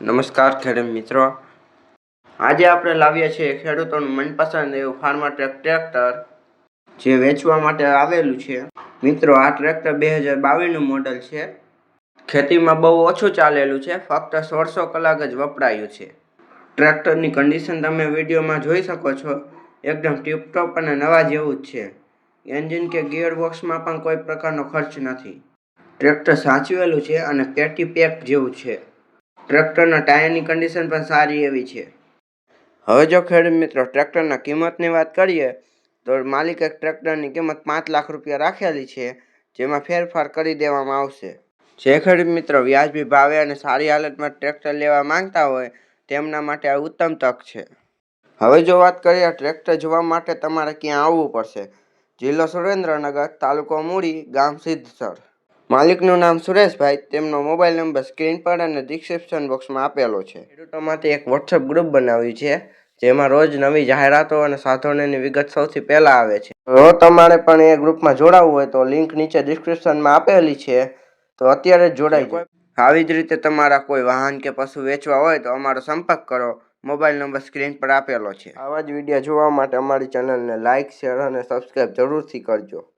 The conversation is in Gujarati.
નમસ્કાર ખેડૂત મિત્રો, આજે આપણે લાવ્યા છીએ ખેડૂતોનું મનપસંદ એવું ફાર્મર ટ્રેક્ટર જે વેચવા માટે આવેલું છે. મિત્રો, આ ટ્રેક્ટર 2022નું મોડલ છે. ખેતીમાં બહુ ઓછું ચાલેલું છે, ફક્ત 1600 કલાક જ વપરાયું છે. ટ્રેક્ટરની કન્ડિશન તમે વિડીયોમાં જોઈ શકો છો. એકદમ ટીપટોપ અને નવા જેવું જ છે. એન્જિન કે ગિયરબોક્સમાં પણ કોઈ પ્રકારનો ખર્ચ નથી. ટ્રેક્ટર સાચવેલું છે અને પેટી પેક જેવું છે. ટ્રેક્ટરના ટાયરની કન્ડિશન પણ સારી એવી છે. હવે જો ખેડૂત મિત્રો ટ્રેક્ટરના કિંમતની વાત કરીએ તો માલિકે ટ્રેક્ટરની કિંમત 5 લાખ રૂપિયા રાખેલી છે, જેમાં ફેરફાર કરી દેવામાં આવશે. જે ખેડૂત મિત્રો વ્યાજબી ભાવે અને સારી હાલતમાં ટ્રેક્ટર લેવા માંગતા હોય તેમના માટે આ ઉત્તમ તક છે. હવે જો વાત કરીએ ટ્રેક્ટર જોવા માટે તમારે ક્યાં આવવું પડશે. જિલ્લો સુરેન્દ્રનગર, તાલુકો મૂળી, ગામ સિદ્ધસર. માલિકનું નામ સુરેશભાઈ. તેમનો મોબાઈલ નંબર સ્ક્રીન પર અને ડિસ્ક્રિપ્શન બોક્સમાં આપેલો છે. ખેડૂતો માટે એક વોટ્સએપ ગ્રુપ બનાવ્યું છે, જેમાં રોજ નવી જાહેરાતો અને સાધનોની વિગત સૌથી પહેલા આવે છે. જો તમારે પણ એ ગ્રુપમાં જોડાવવું હોય તો લિંક નીચે ડિસ્ક્રિપ્શનમાં આપેલી છે, તો અત્યારે જ જોડાઈ જાઓ. આવી જ રીતે તમારા કોઈ વાહન કે પશુ વેચવા હોય તો અમારો સંપર્ક કરો. મોબાઈલ નંબર સ્ક્રીન પર આપેલો છે. આવા જ વિડીયો જોવા માટે અમારી ચેનલને લાઇક, શેર અને સબસ્ક્રાઈબ જરૂરથી કરજો.